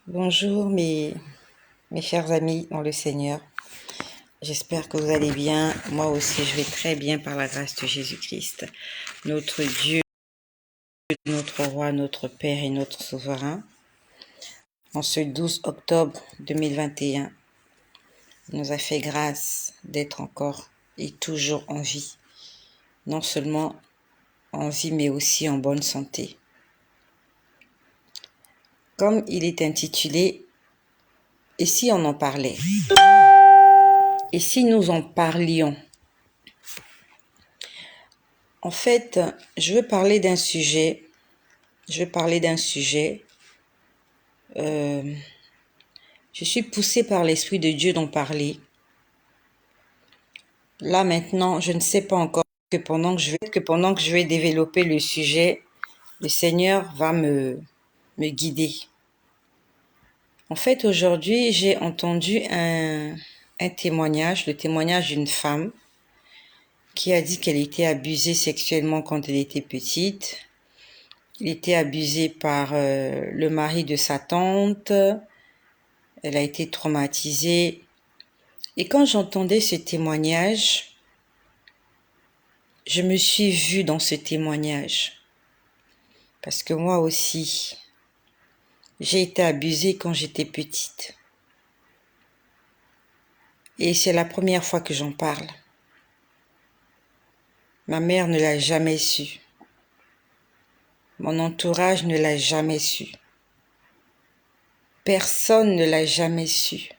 Bonjour mes chers amis dans le Seigneur. J'espère que vous allez bien. Moi aussi, je vais très bien par la grâce de Jésus-Christ. Notre Dieu, notre Roi, notre Père et notre Souverain. En ce 12 octobre 2021, il nous a fait grâce d'être encore et toujours en vie. Non seulement en vie, mais aussi en bonne santé. Comme il est intitulé « Et si on en parlait ?» Et si nous en parlions? En fait, je veux parler d'un sujet. Je suis poussée par l'Esprit de Dieu d'en parler. Là maintenant, je ne sais pas encore que pendant que je vais développer le sujet, le Seigneur va me guider. En fait, aujourd'hui, j'ai entendu un témoignage, le témoignage d'une femme qui a dit qu'elle était abusée sexuellement quand elle était petite. Elle était abusée par le mari de sa tante. Elle a été traumatisée. Et quand j'entendais ce témoignage, je me suis vue dans ce témoignage. Parce que moi aussi, j'ai été abusée quand j'étais petite. Et c'est la première fois que j'en parle. Ma mère ne l'a jamais su. Mon entourage ne l'a jamais su. Personne ne l'a jamais su.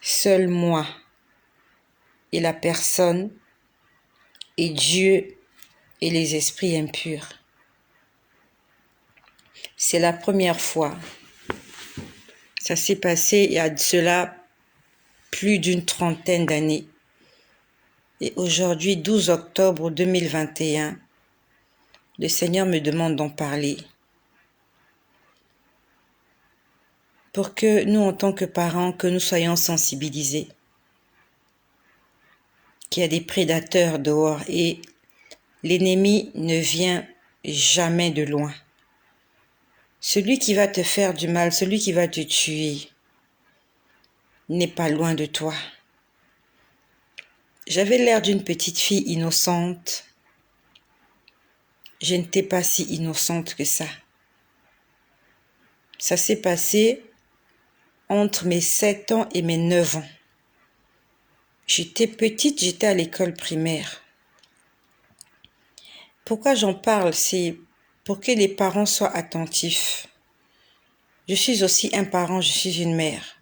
Seul moi et la personne et Dieu et les esprits impurs. C'est la première fois. Ça s'est passé il y a de cela plus d'une trentaine d'années. Et aujourd'hui, 12 octobre 2021, le Seigneur me demande d'en parler. Pour que nous, en tant que parents, que nous soyons sensibilisés. Qu'il y a des prédateurs dehors et l'ennemi ne vient jamais de loin. Celui qui va te faire du mal, celui qui va te tuer, n'est pas loin de toi. J'avais l'air d'une petite fille innocente. Je n'étais pas si innocente que ça. Ça s'est passé entre mes 7 ans et mes 9 ans. J'étais petite, j'étais à l'école primaire. Pourquoi j'en parle? C'est pour que les parents soient attentifs. Je suis aussi un parent, je suis une mère.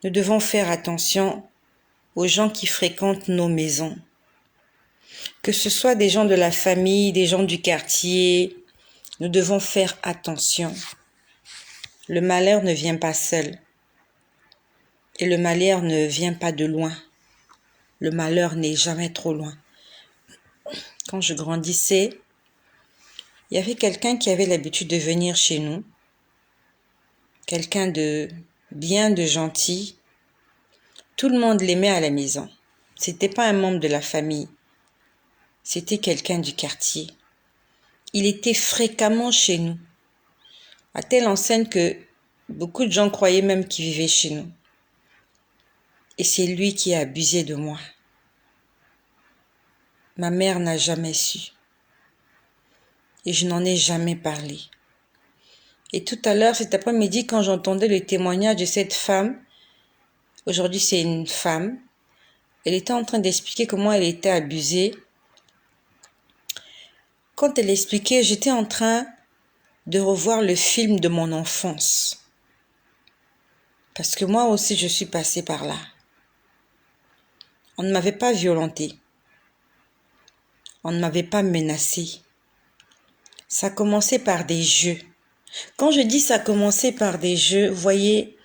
Nous devons faire attention aux gens qui fréquentent nos maisons. Que ce soit des gens de la famille, des gens du quartier, nous devons faire attention. Le malheur ne vient pas seul. Et le malheur ne vient pas de loin. Le malheur n'est jamais trop loin. Quand je grandissais, il y avait quelqu'un qui avait l'habitude de venir chez nous. Quelqu'un de bien, de gentil. Tout le monde l'aimait à la maison. C'était pas un membre de la famille. C'était quelqu'un du quartier. Il était fréquemment chez nous. À telle enseigne que beaucoup de gens croyaient même qu'il vivait chez nous. Et c'est lui qui a abusé de moi. Ma mère n'a jamais su. Et je n'en ai jamais parlé. Et tout à l'heure, cet après-midi, quand j'entendais le témoignage de cette femme, aujourd'hui c'est une femme, elle était en train d'expliquer comment elle était abusée. Quand elle expliquait, j'étais en train de revoir le film de mon enfance. Parce que moi aussi, je suis passée par là. On ne m'avait pas violentée. On ne m'avait pas menacée. Ça a commencé par des jeux. Quand je dis ça a commencé par des jeux, vous voyez,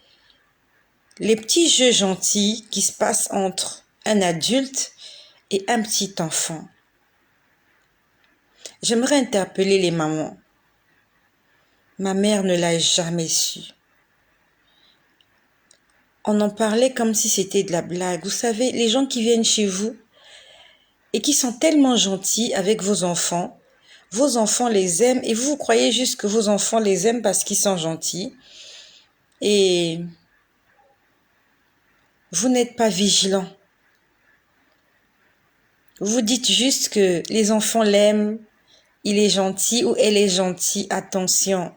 les petits jeux gentils qui se passent entre un adulte et un petit enfant. J'aimerais interpeller les mamans. Ma mère ne l'a jamais su. On en parlait comme si c'était de la blague. Vous savez, les gens qui viennent chez vous et qui sont tellement gentils avec vos enfants, Vos enfants les aiment et vous croyez juste que vos enfants les aiment parce qu'ils sont gentils. Et vous n'êtes pas vigilant. Vous dites juste que les enfants l'aiment, il est gentil ou elle est gentille. Attention.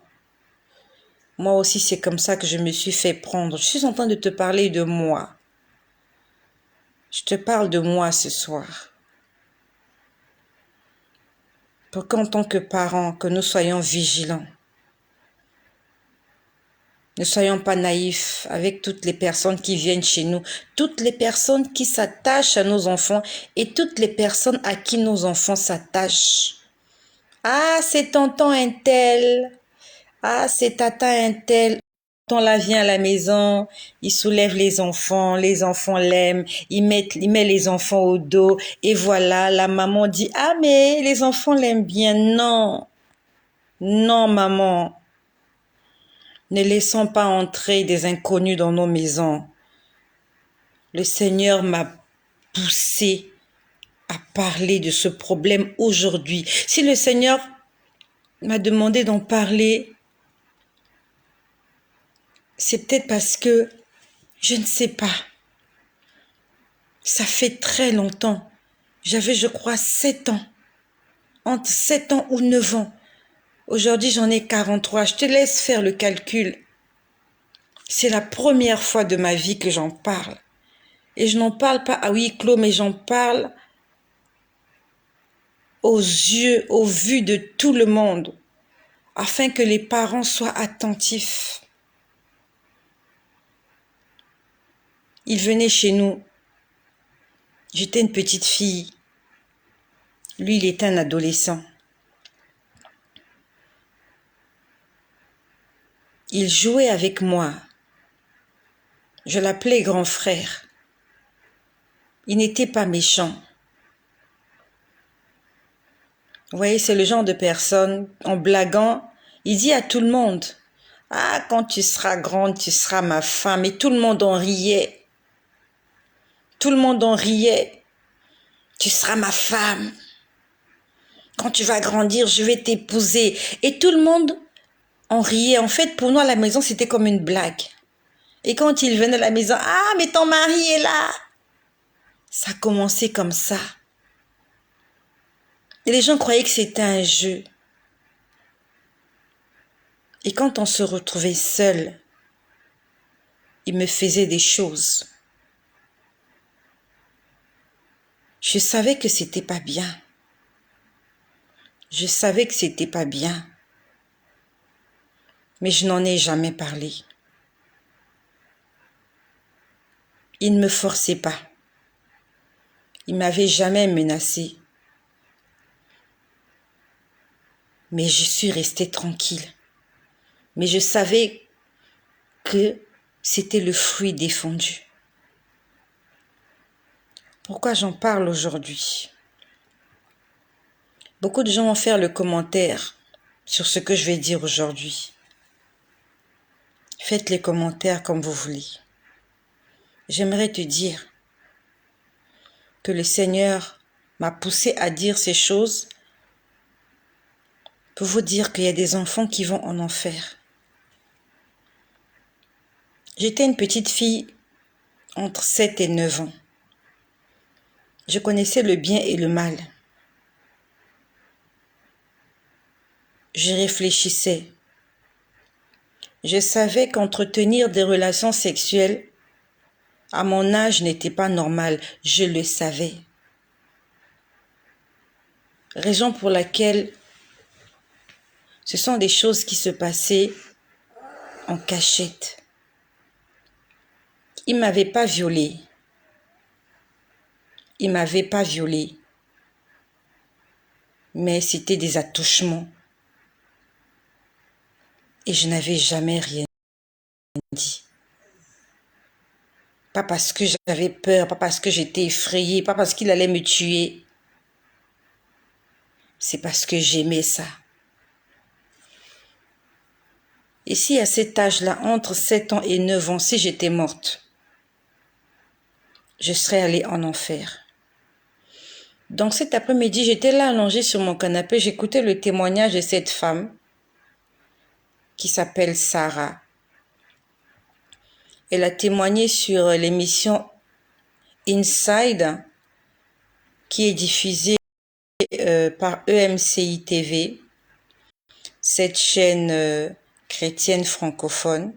Moi aussi, c'est comme ça que je me suis fait prendre. Je suis en train de te parler de moi. Je te parle de moi ce soir. Pour qu'en tant que parents, que nous soyons vigilants. Ne soyons pas naïfs avec toutes les personnes qui viennent chez nous, toutes les personnes qui s'attachent à nos enfants et toutes les personnes à qui nos enfants s'attachent. Ah, c'est tonton un tel. Ah, c'est tata un tel. Tonton là vient à la maison, il soulève les enfants l'aiment, il met les enfants au dos et voilà, la maman dit « Ah, mais les enfants l'aiment bien. » Non, non maman. Ne laissons pas entrer des inconnus dans nos maisons. Le Seigneur m'a poussé à parler de ce problème aujourd'hui. Si le Seigneur m'a demandé d'en parler, c'est peut-être parce que je ne sais pas. Ça fait très longtemps. J'avais, je crois, 7 ans. Entre 7 ans ou 9 ans. Aujourd'hui, j'en ai 43. Je te laisse faire le calcul. C'est la première fois de ma vie que j'en parle. Et je n'en parle pas à huis clos, mais j'en parle aux yeux, aux vues de tout le monde, afin que les parents soient attentifs. Il venait chez nous. J'étais une petite fille. Lui, il était un adolescent. Il jouait avec moi. Je l'appelais grand frère. Il n'était pas méchant. Vous voyez, c'est le genre de personne, en blaguant, il dit à tout le monde, « Ah, quand tu seras grande, tu seras ma femme. » Et tout le monde en riait. Tout le monde en riait. « Tu seras ma femme. Quand tu vas grandir, je vais t'épouser. » Et tout le monde en riait. En fait, pour nous, à la maison, c'était comme une blague. Et quand il venait à la maison, « Ah, mais ton mari est là. » Ça commençait comme ça. Et les gens croyaient que c'était un jeu. Et quand on se retrouvait seul, il me faisait des choses. Je savais que c'était pas bien. Je savais que c'était pas bien. Mais je n'en ai jamais parlé. Il ne me forçait pas. Il m'avait jamais menacé. Mais je suis restée tranquille. Mais je savais que c'était le fruit défendu. Pourquoi j'en parle aujourd'hui? Beaucoup de gens vont faire le commentaire sur ce que je vais dire aujourd'hui. Faites les commentaires comme vous voulez. J'aimerais te dire que le Seigneur m'a poussé à dire ces choses pour vous dire qu'il y a des enfants qui vont en enfer. J'étais une petite fille entre 7 et 9 ans. Je connaissais le bien et le mal. Je réfléchissais. Je savais qu'entretenir des relations sexuelles à mon âge n'était pas normal. Je le savais. Raison pour laquelle ce sont des choses qui se passaient en cachette. Il ne m'avait pas violée. Il ne m'avait pas violée. Mais c'était des attouchements. Et je n'avais jamais rien dit. Pas parce que j'avais peur, pas parce que j'étais effrayée, pas parce qu'il allait me tuer. C'est parce que j'aimais ça. Et si à cet âge-là, entre 7 ans et 9 ans, si j'étais morte, je serais allée en enfer. Donc cet après-midi, j'étais là allongée sur mon canapé, j'écoutais le témoignage de cette femme qui s'appelle Sarah. Elle a témoigné sur l'émission Inside qui est diffusée par EMCI TV, cette chaîne chrétienne francophone.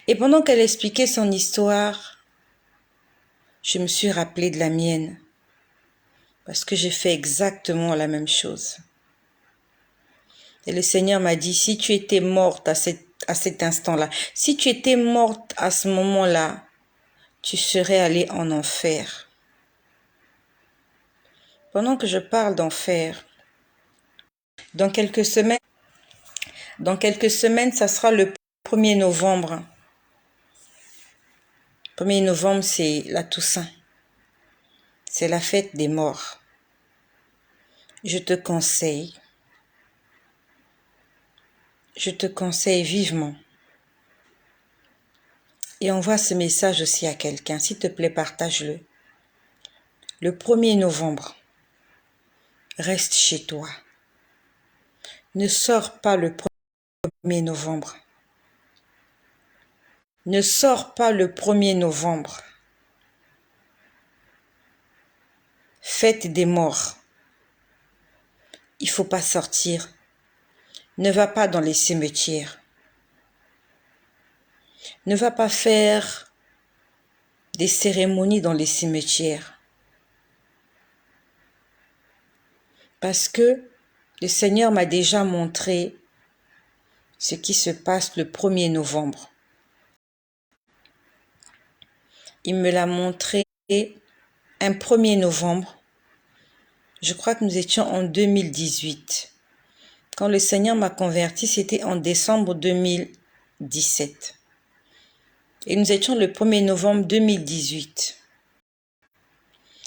Et pendant qu'elle expliquait son histoire, je me suis rappelée de la mienne. Parce que j'ai fait exactement la même chose. Et le Seigneur m'a dit, si tu étais morte à cet instant-là, si tu étais morte à ce moment-là, tu serais allée en enfer. Pendant que je parle d'enfer, dans quelques semaines, ça sera le 1er novembre. 1er novembre, c'est la Toussaint. C'est la fête des morts. Je te conseille vivement. Et envoie ce message aussi à quelqu'un. S'il te plaît, partage-le. Le 1er novembre, reste chez toi. Ne sors pas le 1er novembre. Ne sors pas le 1er novembre. Fête des morts. Il ne faut pas sortir. Ne va pas dans les cimetières. Ne va pas faire des cérémonies dans les cimetières. Parce que le Seigneur m'a déjà montré ce qui se passe le 1er novembre. Il me l'a montré un 1er novembre. Je crois que nous étions en 2018. Quand le Seigneur m'a converti, c'était en décembre 2017. Et nous étions le 1er novembre 2018.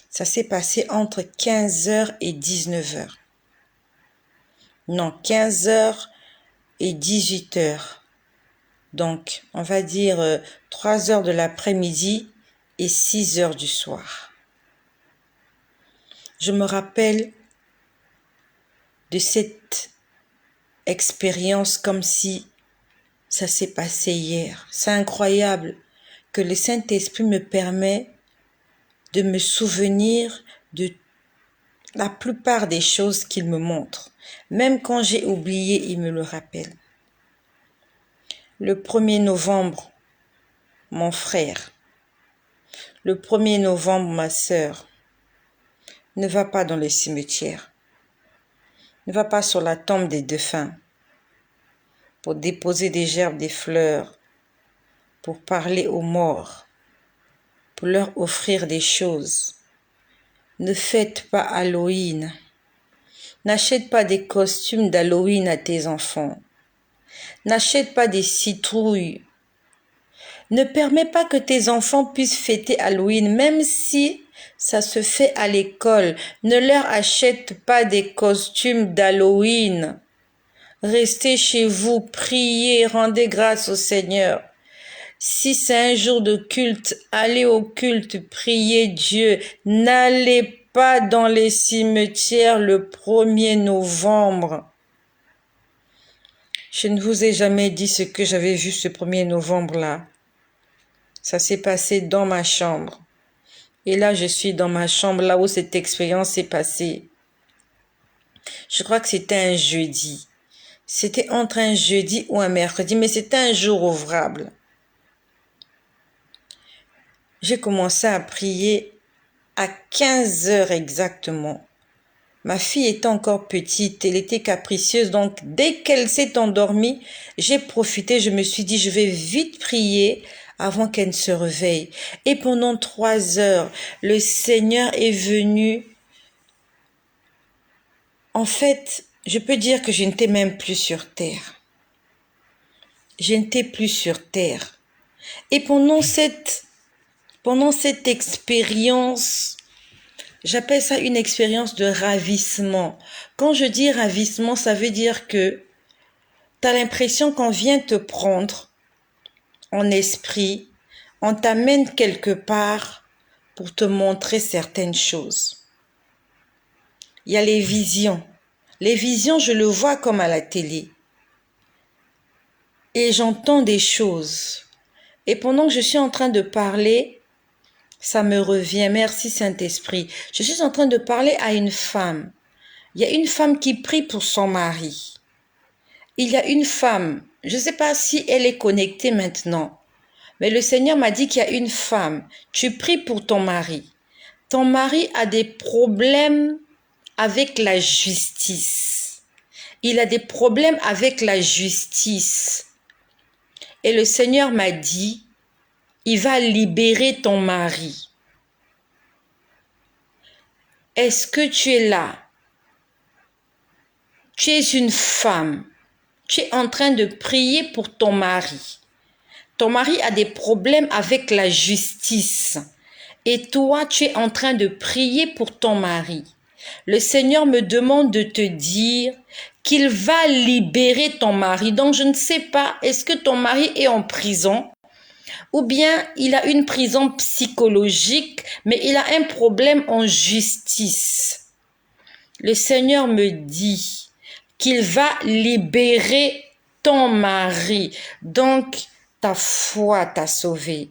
Ça s'est passé entre 15h et 19h. Non, 15h et 18h. Donc, on va dire 3h de l'après-midi et 6h du soir. Je me rappelle de cette expérience comme si ça s'est passé hier. C'est incroyable que le Saint-Esprit me permet de me souvenir de la plupart des choses qu'il me montre. Même quand j'ai oublié, il me le rappelle. Le 1er novembre, mon frère. Le 1er novembre, ma sœur. Ne va pas dans les cimetières. Ne va pas sur la tombe des défunts pour déposer des gerbes, des fleurs, pour parler aux morts, pour leur offrir des choses. Ne faites pas Halloween. N'achète pas des costumes d'Halloween à tes enfants. N'achète pas des citrouilles. Ne permets pas que tes enfants puissent fêter Halloween, même si ça se fait à l'école. Ne leur achète pas des costumes d'Halloween. Restez chez vous, priez, rendez grâce au Seigneur. Si c'est un jour de culte, allez au culte, priez Dieu. N'allez pas dans les cimetières le 1er novembre. Je ne vous ai jamais dit ce que j'avais vu ce 1er novembre-là. Ça s'est passé dans ma chambre. Et là, je suis dans ma chambre, là où cette expérience s'est passée. Je crois que c'était un jeudi. C'était entre un jeudi ou un mercredi, mais c'était un jour ouvrable. J'ai commencé à prier à 15h exactement. Ma fille était encore petite, elle était capricieuse, donc dès qu'elle s'est endormie, j'ai profité, je me suis dit, je vais vite prier avant qu'elle ne se réveille. Et pendant 3 heures, le Seigneur est venu. En fait, je peux dire que je n'étais même plus sur terre. Je n'étais plus sur terre. Et pendant cette expérience, j'appelle ça une expérience de ravissement. Quand je dis ravissement, ça veut dire que tu as l'impression qu'on vient te prendre en esprit, on t'amène quelque part pour te montrer certaines choses. Il y a les visions. Les visions, je le vois comme à la télé. Et j'entends des choses. Et pendant que je suis en train de parler, ça me revient. Merci Saint-Esprit. Je suis en train de parler à une femme. Il y a une femme qui prie pour son mari. Il y a une femme, je ne sais pas si elle est connectée maintenant, mais le Seigneur m'a dit qu'il y a une femme. Tu pries pour ton mari. Ton mari a des problèmes avec la justice. Il a des problèmes avec la justice. Et le Seigneur m'a dit, il va libérer ton mari. Est-ce que tu es là? Tu es une femme. Tu es en train de prier pour ton mari. Ton mari a des problèmes avec la justice. Et toi, tu es en train de prier pour ton mari. Le Seigneur me demande de te dire qu'il va libérer ton mari. Donc, je ne sais pas, est-ce que ton mari est en prison? Ou bien il a une prison psychologique, mais il a un problème en justice. Le Seigneur me dit qu'il va libérer ton mari. Donc, ta foi t'a sauvé.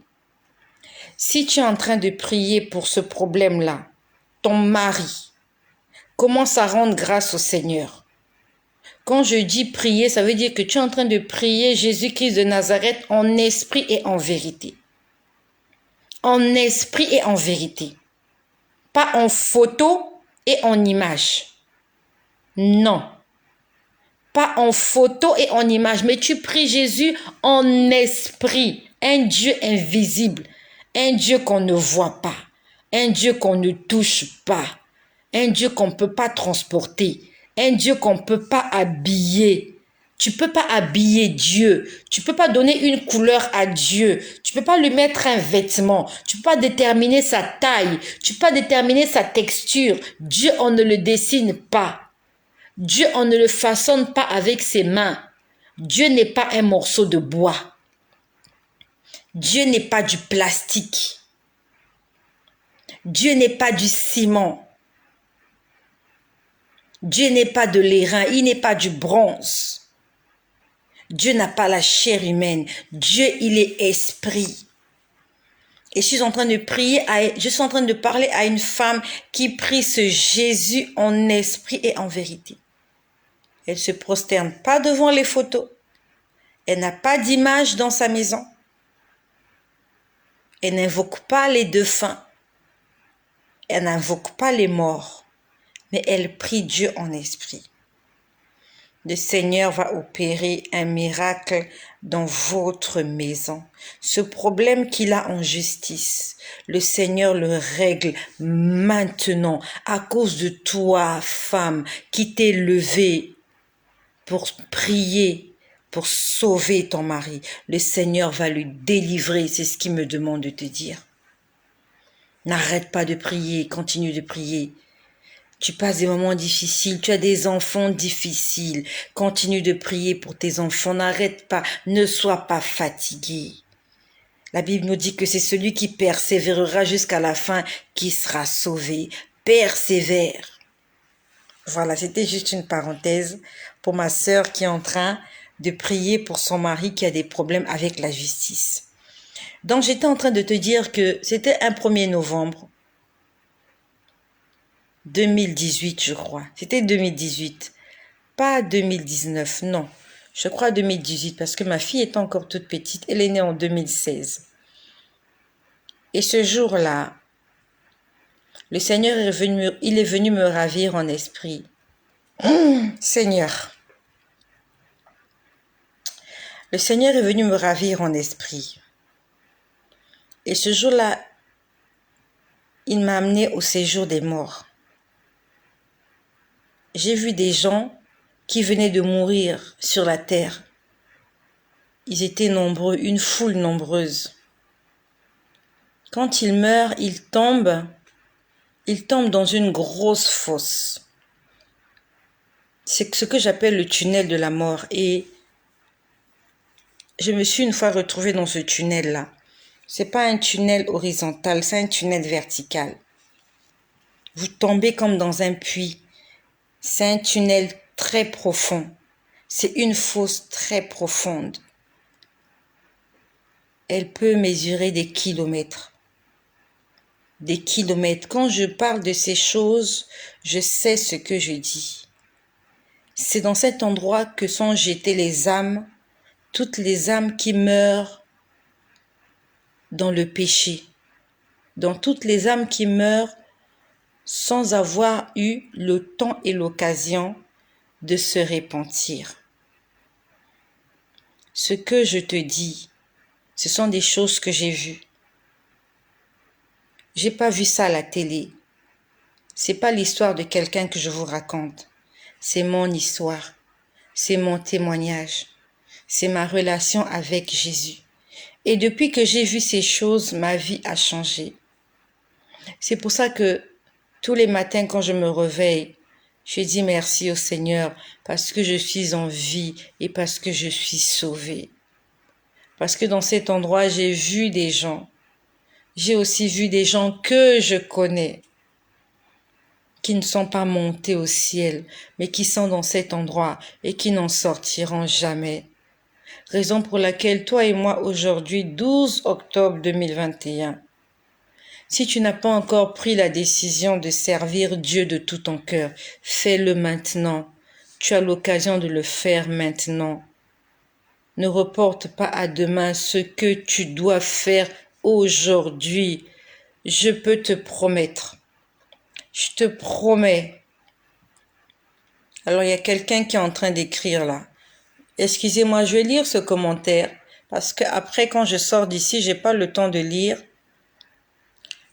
Si tu es en train de prier pour ce problème-là, ton mari, commence à rendre grâce au Seigneur. Quand je dis prier, ça veut dire que tu es en train de prier Jésus-Christ de Nazareth en esprit et en vérité. En esprit et en vérité. Pas en photo et en image. Non. Pas en photo et en image, mais tu pries Jésus en esprit. Un Dieu invisible. Un Dieu qu'on ne voit pas. Un Dieu qu'on ne touche pas. Un Dieu qu'on ne peut pas transporter. Un Dieu qu'on ne peut pas habiller. Tu ne peux pas habiller Dieu. Tu ne peux pas donner une couleur à Dieu. Tu ne peux pas lui mettre un vêtement. Tu ne peux pas déterminer sa taille. Tu ne peux pas déterminer sa texture. Dieu, on ne le dessine pas. Dieu, on ne le façonne pas avec ses mains. Dieu n'est pas un morceau de bois. Dieu n'est pas du plastique. Dieu n'est pas du ciment. Dieu n'est pas de l'airain, il n'est pas du bronze. Dieu n'a pas la chair humaine. Dieu, il est esprit. Et je suis en train de prier, je suis en train de parler à une femme qui prie ce Jésus en esprit et en vérité. Elle ne se prosterne pas devant les photos. Elle n'a pas d'image dans sa maison. Elle n'invoque pas les défunts. Elle n'invoque pas les morts. Mais elle prie Dieu en esprit. Le Seigneur va opérer un miracle dans votre maison. Ce problème qu'il a en justice, le Seigneur le règle maintenant à cause de toi, femme, qui t'es levée pour prier, pour sauver ton mari. Le Seigneur va lui délivrer, c'est ce qu'il me demande de te dire. N'arrête pas de prier, continue de prier. Tu passes des moments difficiles, tu as des enfants difficiles. Continue de prier pour tes enfants, n'arrête pas, ne sois pas fatigué. La Bible nous dit que c'est celui qui persévérera jusqu'à la fin qui sera sauvé. Persévère. Voilà, c'était juste une parenthèse pour ma sœur qui est en train de prier pour son mari qui a des problèmes avec la justice. Donc j'étais en train de te dire que c'était un 1er novembre 2018, je crois. C'était 2018. Pas 2019, non. Je crois 2018 parce que ma fille est encore toute petite. Elle est née en 2016. Et ce jour-là, le Seigneur est venu me ravir en esprit. Seigneur. Le Seigneur est venu me ravir en esprit. Et ce jour-là, il m'a amené au séjour des morts. J'ai vu des gens qui venaient de mourir sur la terre. Ils étaient nombreux, une foule nombreuse. Quand ils meurent, ils tombent dans une grosse fosse. C'est ce que j'appelle le tunnel de la mort. Et je me suis une fois retrouvée dans ce tunnel-là. C'est pas un tunnel horizontal, c'est un tunnel vertical. Vous tombez comme dans un puits. C'est un tunnel très profond. C'est une fosse très profonde. Elle peut mesurer des kilomètres. Des kilomètres. Quand je parle de ces choses, je sais ce que je dis. C'est dans cet endroit que sont jetées les âmes, toutes les âmes qui meurent dans le péché, dans toutes les âmes qui meurent sans avoir eu le temps et l'occasion de se repentir. Ce que je te dis, ce sont des choses que j'ai vues. J'ai pas vu ça à la télé. C'est pas l'histoire de quelqu'un que je vous raconte. C'est mon histoire. C'est mon témoignage. C'est ma relation avec Jésus. Et depuis que j'ai vu ces choses, ma vie a changé. C'est pour ça que tous les matins quand je me réveille, je dis merci au Seigneur parce que je suis en vie et parce que je suis sauvée. Parce que dans cet endroit, j'ai vu des gens. J'ai aussi vu des gens que je connais qui ne sont pas montés au ciel, mais qui sont dans cet endroit et qui n'en sortiront jamais. Raison pour laquelle toi et moi aujourd'hui, 12 octobre 2021, si tu n'as pas encore pris la décision de servir Dieu de tout ton cœur, fais-le maintenant. Tu as l'occasion de le faire maintenant. Ne reporte pas à demain ce que tu dois faire aujourd'hui. Je peux te promettre. Je te promets. Alors, il y a quelqu'un qui est en train d'écrire là. Excusez-moi, je vais lire ce commentaire parce que après, quand je sors d'ici, j'ai pas le temps de lire.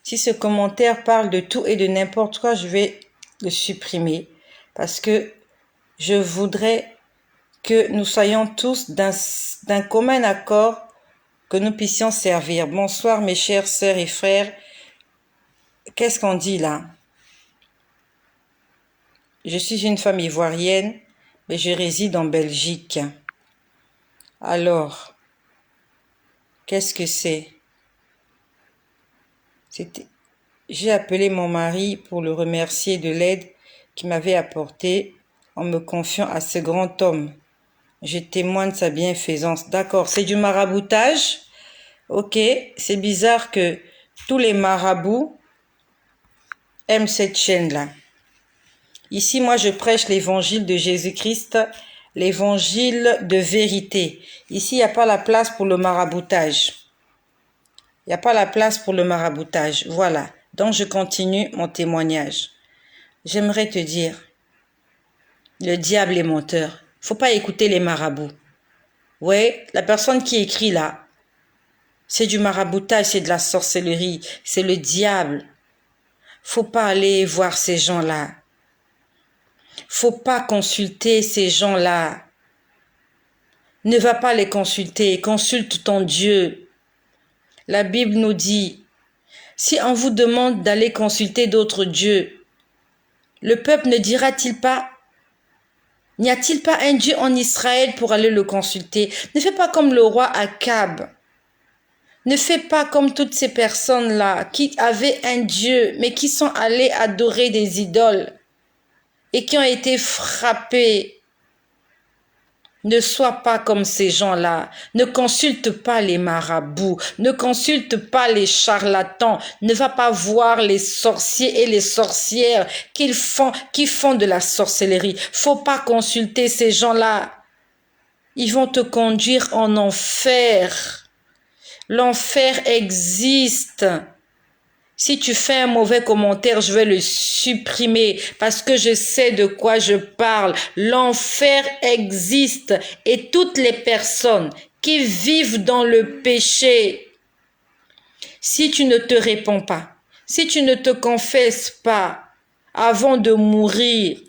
Si ce commentaire parle de tout et de n'importe quoi, je vais le supprimer parce que je voudrais que nous soyons tous d'un commun accord, que nous puissions servir. Bonsoir mes chères sœurs et frères. Qu'est-ce qu'on dit là? Je suis une femme ivoirienne, mais je réside en Belgique. Alors, qu'est-ce que c'est? J'ai appelé mon mari pour le remercier de l'aide qu'il m'avait apportée en me confiant à ce grand homme. Je témoigne de sa bienfaisance. D'accord, c'est du maraboutage. Ok, c'est bizarre que tous les marabouts aiment cette chaîne-là. Ici, moi, je prêche l'évangile de Jésus-Christ, l'évangile de vérité. Ici, il n'y a pas la place pour le maraboutage. Il n'y a pas la place pour le maraboutage. Voilà. Donc, je continue mon témoignage. J'aimerais te dire, le diable est menteur. Faut pas écouter les marabouts. Ouais, la personne qui écrit là, c'est du maraboutage, c'est de la sorcellerie, c'est le diable. Faut pas aller voir ces gens-là. Faut pas consulter ces gens-là. Ne va pas les consulter, consulte ton Dieu. La Bible nous dit, si on vous demande d'aller consulter d'autres dieux, le peuple ne dira-t-il pas, n'y a-t-il pas un Dieu en Israël pour aller le consulter? Ne fais pas comme le roi Akab. Ne fais pas comme toutes ces personnes-là qui avaient un Dieu, mais qui sont allées adorer des idoles et qui ont été frappés. Ne sois pas comme ces gens-là. Ne consulte pas les marabouts. Ne consulte pas les charlatans. Ne va pas voir les sorciers et les sorcières qui font de la sorcellerie. Faut pas consulter ces gens-là. Ils vont te conduire en enfer. L'enfer existe. Si tu fais un mauvais commentaire, je vais le supprimer parce que je sais de quoi je parle. L'enfer existe et toutes les personnes qui vivent dans le péché, si tu ne te réponds pas, si tu ne te confesses pas avant de mourir,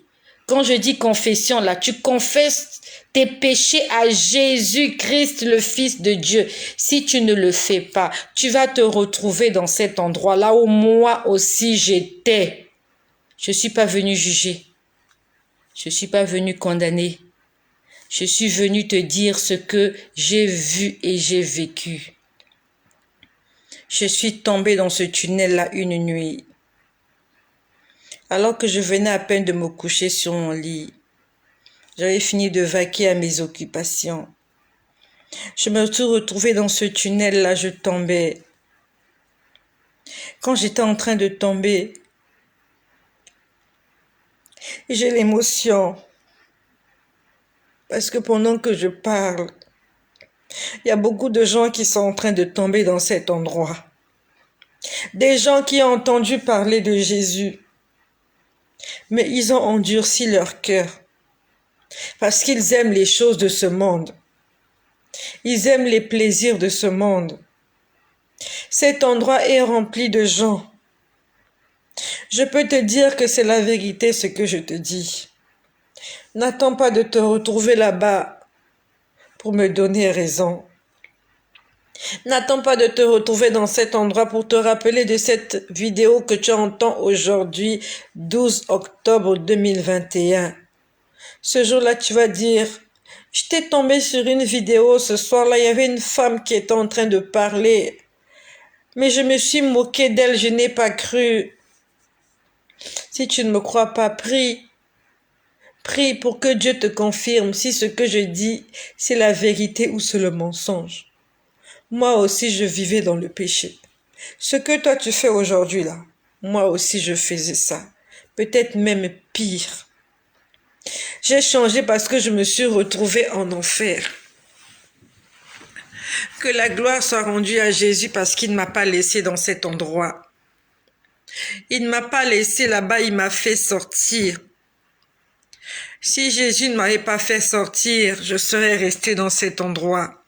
quand je dis confession là, tu confesses tes péchés à Jésus-Christ, le Fils de Dieu. Si tu ne le fais pas, tu vas te retrouver dans cet endroit-là où moi aussi j'étais. Je ne suis pas venu juger. Je ne suis pas venu condamner. Je suis venu te dire ce que j'ai vu et j'ai vécu. Je suis tombée dans ce tunnel-là une nuit. Alors que je venais à peine de me coucher sur mon lit, j'avais fini de vaquer à mes occupations. Je me suis retrouvée dans ce tunnel-là, je tombais. Quand j'étais en train de tomber, j'ai l'émotion. Parce que pendant que je parle, il y a beaucoup de gens qui sont en train de tomber dans cet endroit. Des gens qui ont entendu parler de Jésus, mais ils ont endurci leur cœur. Parce qu'ils aiment les choses de ce monde. Ils aiment les plaisirs de ce monde. Cet endroit est rempli de gens. Je peux te dire que c'est la vérité ce que je te dis. N'attends pas de te retrouver là-bas pour me donner raison. N'attends pas de te retrouver dans cet endroit pour te rappeler de cette vidéo que tu entends aujourd'hui, 12 octobre 2021. Ce jour-là, tu vas dire, je t'ai tombé sur une vidéo ce soir-là, il y avait une femme qui était en train de parler, mais je me suis moquée d'elle, je n'ai pas cru. Si tu ne me crois pas, prie. Prie pour que Dieu te confirme si ce que je dis, c'est la vérité ou c'est le mensonge. Moi aussi, je vivais dans le péché. Ce que toi tu fais aujourd'hui là, moi aussi je faisais ça. Peut-être même pire. J'ai changé parce que je me suis retrouvée en enfer. Que la gloire soit rendue à Jésus parce qu'il ne m'a pas laissé dans cet endroit. Il ne m'a pas laissé là-bas, il m'a fait sortir. Si Jésus ne m'avait pas fait sortir, je serais restée dans cet endroit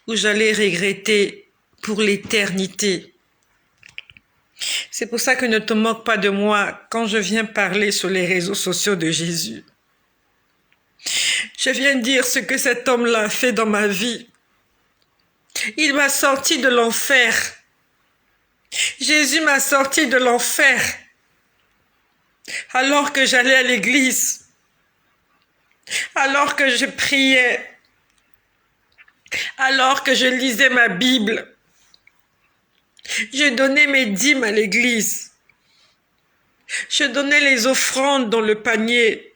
où j'allais regretter pour l'éternité. C'est pour ça que ne te moque pas de moi quand je viens parler sur les réseaux sociaux de Jésus. Je viens dire ce que cet homme-là a fait dans ma vie. Il m'a sorti de l'enfer. Jésus m'a sorti de l'enfer. Alors que j'allais à l'église. Alors que je priais. Alors que je lisais ma Bible. Je donnais mes dîmes à l'église. Je donnais les offrandes dans le panier.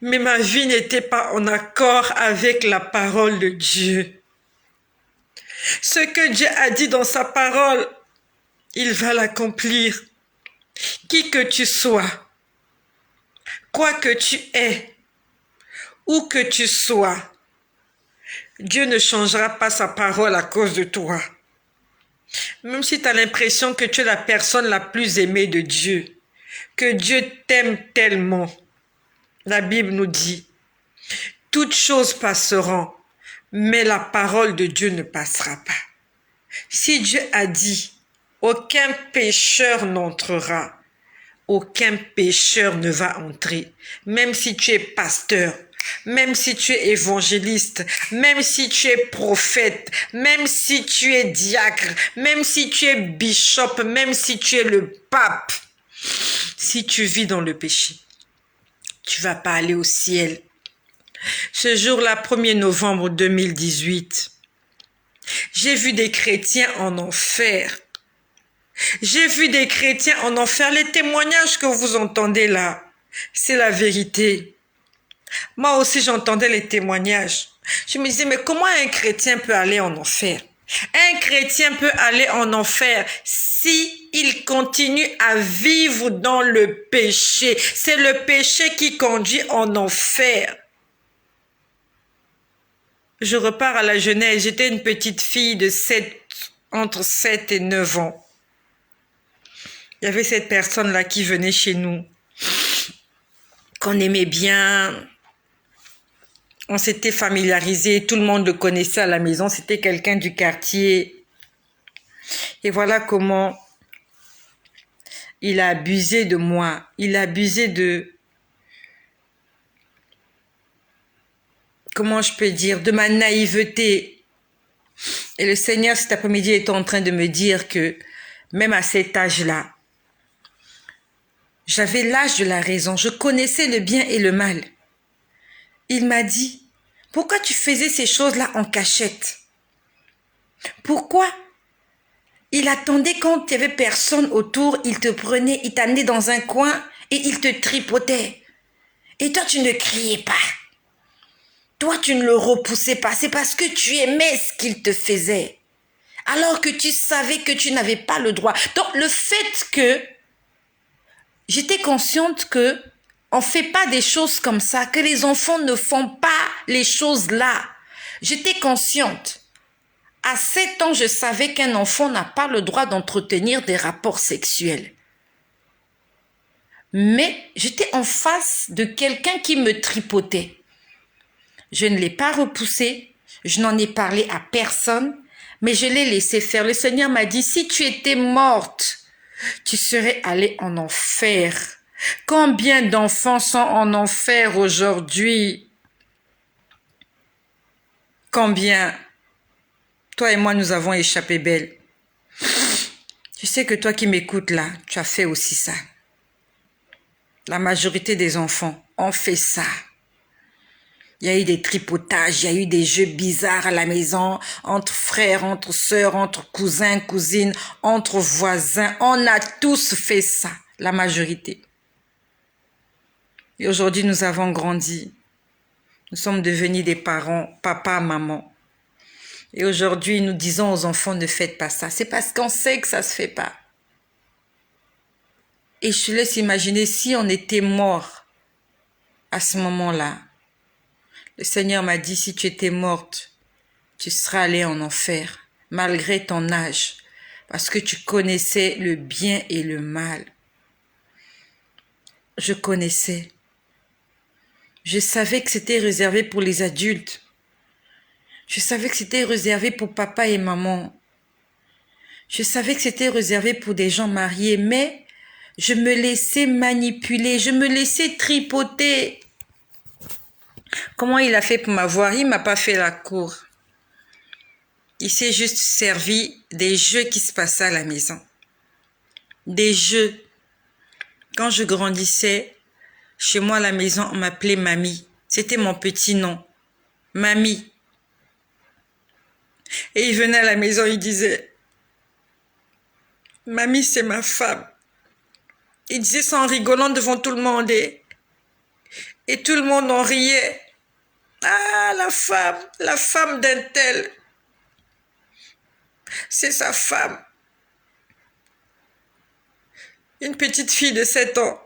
Mais ma vie n'était pas en accord avec la parole de Dieu. Ce que Dieu a dit dans sa parole, il va l'accomplir. Qui que tu sois, quoi que tu aies, où que tu sois, Dieu ne changera pas sa parole à cause de toi. Même si tu as l'impression que tu es la personne la plus aimée de Dieu, que Dieu t'aime tellement, la Bible nous dit, toutes choses passeront, mais la parole de Dieu ne passera pas. Si Dieu a dit, aucun pécheur n'entrera, aucun pécheur ne va entrer, même si tu es pasteur, même si tu es évangéliste, même si tu es prophète, même si tu es diacre, même si tu es bishop, même si tu es le pape. Si tu vis dans le péché, tu vas pas aller au ciel. Ce jour-là, 1er novembre 2018, j'ai vu des chrétiens en enfer. J'ai vu des chrétiens en enfer. Les témoignages que vous entendez là, c'est la vérité. Moi aussi, j'entendais les témoignages. Je me disais, mais comment un chrétien peut aller en enfer? Un chrétien peut aller en enfer si il continue à vivre dans le péché. C'est le péché qui conduit en enfer. Je repars à la Genèse. J'étais une petite fille de entre 7 et 9 ans. Il y avait cette personne-là qui venait chez nous, qu'on aimait bien. On s'était familiarisé, tout le monde le connaissait à la maison. C'était quelqu'un du quartier. Et voilà comment il a abusé de moi. Il a abusé de... Comment je peux dire? De ma naïveté. Et le Seigneur, cet après-midi, était en train de me dire que même à cet âge-là, j'avais l'âge de la raison. Je connaissais le bien et le mal. Il m'a dit, pourquoi tu faisais ces choses-là en cachette? Pourquoi Il attendait quand il n'y avait personne autour, il te prenait, il t'amenait dans un coin et il te tripotait. Et toi, tu ne criais pas. Toi, tu ne le repoussais pas. C'est parce que tu aimais ce qu'il te faisait. Alors que tu savais que tu n'avais pas le droit. Donc, le fait que j'étais consciente que on fait pas des choses comme ça, que les enfants ne font pas les choses là. J'étais consciente. À 7 ans, je savais qu'un enfant n'a pas le droit d'entretenir des rapports sexuels. Mais j'étais en face de quelqu'un qui me tripotait. Je ne l'ai pas repoussé, je n'en ai parlé à personne, mais je l'ai laissé faire. Le Seigneur m'a dit, si tu étais morte, tu serais allée en enfer. Combien d'enfants sont en enfer aujourd'hui? Combien? Toi et moi, nous avons échappé belle. Tu sais que toi qui m'écoutes là, tu as fait aussi ça. La majorité des enfants ont fait ça. Il y a eu des tripotages, il y a eu des jeux bizarres à la maison, entre frères, entre sœurs, entre cousins, cousines, entre voisins. On a tous fait ça, la majorité. Et aujourd'hui, nous avons grandi. Nous sommes devenus des parents, papa, maman. Et aujourd'hui, nous disons aux enfants, ne faites pas ça. C'est parce qu'on sait que ça se fait pas. Et je te laisse imaginer si on était mort à ce moment-là. Le Seigneur m'a dit, si tu étais morte, tu seras allée en enfer, malgré ton âge, parce que tu connaissais le bien et le mal. Je connaissais. Je savais que c'était réservé pour les adultes. Je savais que c'était réservé pour papa et maman. Je savais que c'était réservé pour des gens mariés, mais je me laissais manipuler, je me laissais tripoter. Comment il a fait pour m'avoir? Il m'a pas fait la cour. Il s'est juste servi des jeux qui se passaient à la maison. Des jeux. Quand je grandissais, chez moi à la maison, on m'appelait Mamie. C'était mon petit nom. Mamie. Et il venait à la maison, il disait, Mamie, c'est ma femme. Il disait ça en rigolant devant tout le monde. Et tout le monde en riait. Ah, la femme d'un tel. C'est sa femme. Une petite fille de 7 ans.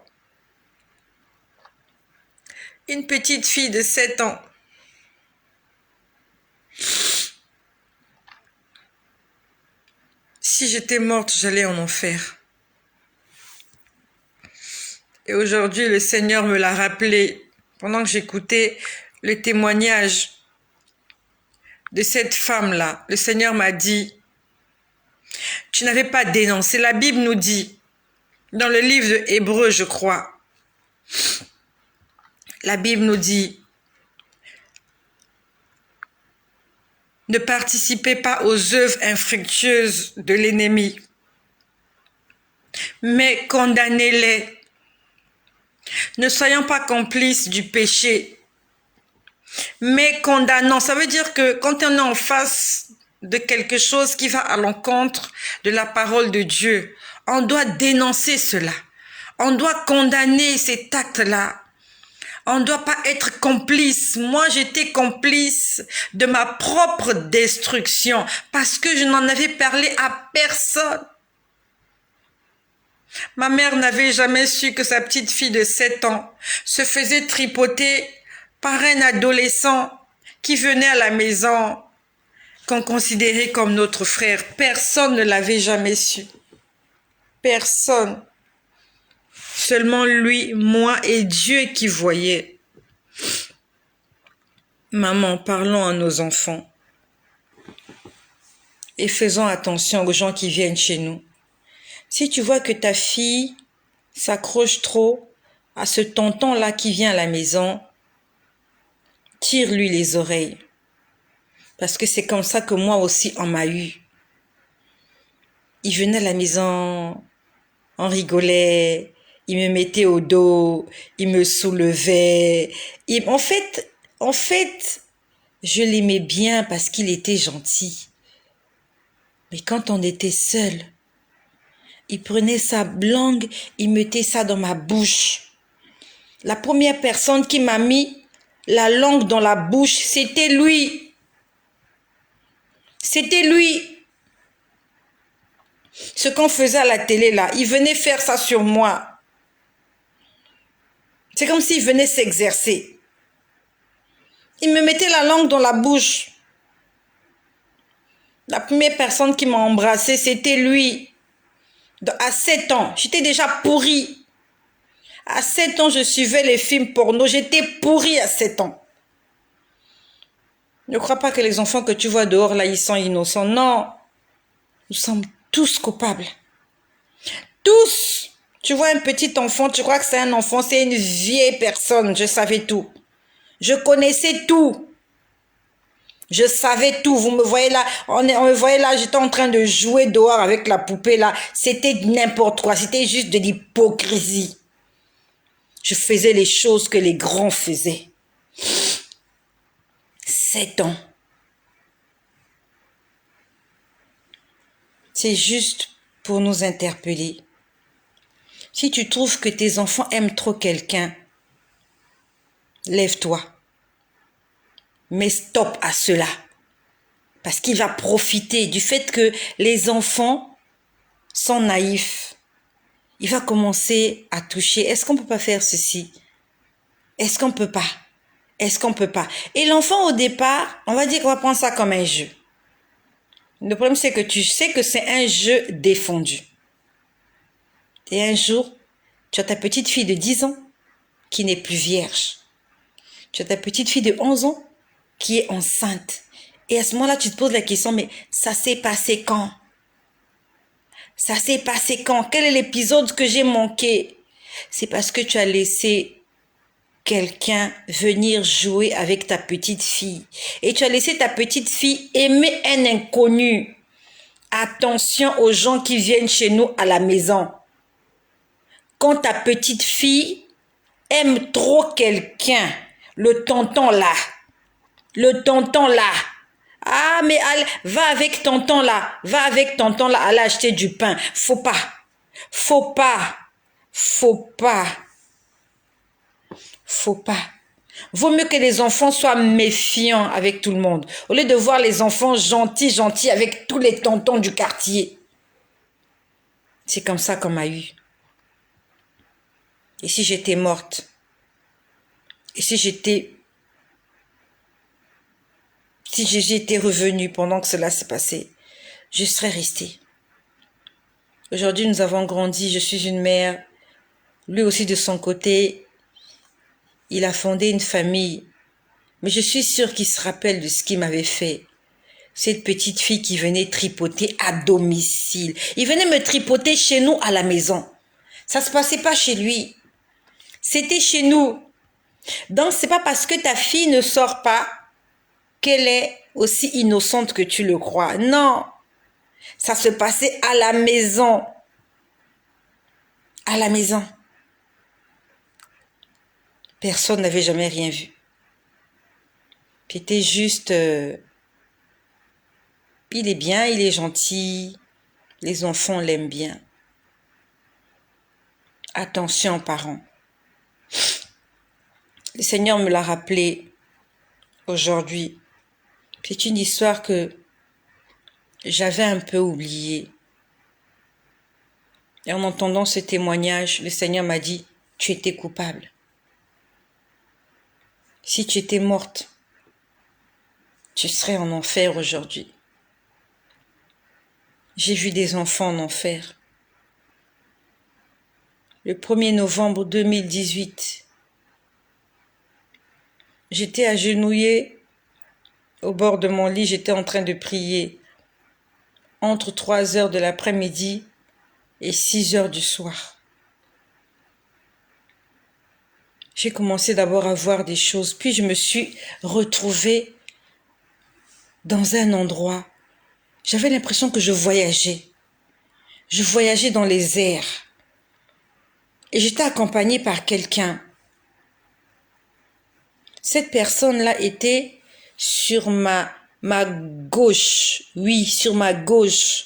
Une petite fille de 7 ans. Si j'étais morte, j'allais en enfer. Et aujourd'hui, le Seigneur me l'a rappelé pendant que j'écoutais le témoignage de cette femme-là. Le Seigneur m'a dit, tu n'avais pas dénoncé. La Bible nous dit, dans le livre de Hébreux, je crois, la Bible nous dit, ne participez pas aux œuvres infructueuses de l'ennemi, mais condamnez-les. Ne soyons pas complices du péché, mais condamnons. Ça veut dire que quand on est en face de quelque chose qui va à l'encontre de la parole de Dieu, on doit dénoncer cela. On doit condamner cet acte-là. On ne doit pas être complice. Moi, j'étais complice de ma propre destruction parce que je n'en avais parlé à personne. Ma mère n'avait jamais su que sa petite fille de 7 ans se faisait tripoter par un adolescent qui venait à la maison, qu'on considérait comme notre frère. Personne ne l'avait jamais su. Personne. Seulement lui, moi et Dieu qui voyait. Maman, parlons à nos enfants et faisons attention aux gens qui viennent chez nous. Si tu vois que ta fille s'accroche trop à ce tonton-là qui vient à la maison, tire-lui les oreilles. Parce que c'est comme ça que moi aussi on m'a eu. Il venait à la maison, on rigolait, il me mettait au dos, il me soulevait. En fait, je l'aimais bien parce qu'il était gentil. Mais quand on était seul, il prenait sa langue, il mettait ça dans ma bouche. La première personne qui m'a mis la langue dans la bouche, c'était lui. C'était lui. Ce qu'on faisait à la télé là, il venait faire ça sur moi. C'est comme s'il venait s'exercer. Il me mettait la langue dans la bouche. La première personne qui m'a embrassée, c'était lui. À 7 ans, j'étais déjà pourrie. À 7 ans, je suivais les films porno. J'étais pourrie à 7 ans. Ne crois pas que les enfants que tu vois dehors, là, ils sont innocents. Non. Nous sommes tous coupables. Tous. Tu vois un petit enfant, tu crois que c'est un enfant, c'est une vieille personne. Je savais tout. Je connaissais tout. Je savais tout. Vous me voyez là, on me voyait là, j'étais en train de jouer dehors avec la poupée là. C'était n'importe quoi. C'était juste de l'hypocrisie. Je faisais les choses que les grands faisaient. 7 ans. C'est juste pour nous interpeller. Si tu trouves que tes enfants aiment trop quelqu'un, lève-toi. Mets stop à cela. Parce qu'il va profiter du fait que les enfants sont naïfs. Il va commencer à toucher. Est-ce qu'on ne peut pas faire ceci? Est-ce qu'on ne peut pas? Est-ce qu'on ne peut pas? Et l'enfant, au départ, on va dire qu'on va prendre ça comme un jeu. Le problème, c'est que tu sais que c'est un jeu défendu. Et un jour, tu as ta petite fille de 10 ans qui n'est plus vierge. Tu as ta petite fille de 11 ans qui est enceinte. Et à ce moment-là, tu te poses la question, mais ça s'est passé quand? Ça s'est passé quand? Quel est l'épisode que j'ai manqué? C'est parce que tu as laissé quelqu'un venir jouer avec ta petite fille. Et tu as laissé ta petite fille aimer un inconnu. Attention aux gens qui viennent chez nous à la maison. Quand ta petite fille aime trop quelqu'un, le tonton là, ah mais allez, va avec tonton là, allez acheter du pain. Faut pas. Vaut mieux que les enfants soient méfiants avec tout le monde, au lieu de voir les enfants gentils avec tous les tontons du quartier. C'est comme ça qu'on m'a eu. Et si j'étais morte? Et si j'étais revenue pendant que cela s'est passé? Je serais restée. Aujourd'hui, nous avons grandi, je suis une mère. Lui aussi, de son côté, il a fondé une famille. Mais je suis sûre qu'il se rappelle de ce qu'il m'avait fait. Cette petite fille qui venait tripoter à domicile. Il venait me tripoter chez nous à la maison. Ça se passait pas chez lui. C'était chez nous. Donc, c'est pas parce que ta fille ne sort pas qu'elle est aussi innocente que tu le crois. Non. Ça se passait à la maison. À la maison. Personne n'avait jamais rien vu. C'était juste... il est bien, il est gentil. Les enfants l'aiment bien. Attention, parents. Le Seigneur me l'a rappelé aujourd'hui. C'est une histoire que j'avais un peu oubliée. Et en entendant ce témoignage, le Seigneur m'a dit, tu étais coupable. Si tu étais morte, tu serais en enfer aujourd'hui. J'ai vu des enfants en enfer. Le 1er novembre 2018, j'étais agenouillée au bord de mon lit, j'étais en train de prier entre 3 heures de l'après-midi et 6 heures du soir. J'ai commencé d'abord à voir des choses, puis je me suis retrouvée dans un endroit. J'avais l'impression que je voyageais. Je voyageais dans les airs. Et j'étais accompagnée par quelqu'un. Cette personne-là était sur ma ma gauche, oui, sur ma gauche.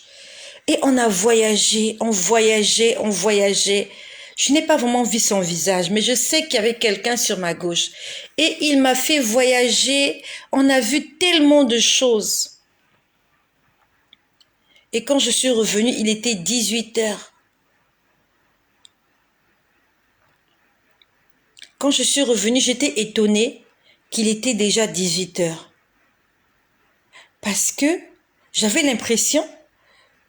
Et on a voyagé, on voyageait, on voyageait. Je n'ai pas vraiment vu son visage, mais je sais qu'il y avait quelqu'un sur ma gauche. Et il m'a fait voyager. On a vu tellement de choses. Et quand je suis revenue, il était 18 heures. Quand je suis revenue, j'étais étonnée qu'il était déjà 18 heures. Parce que j'avais l'impression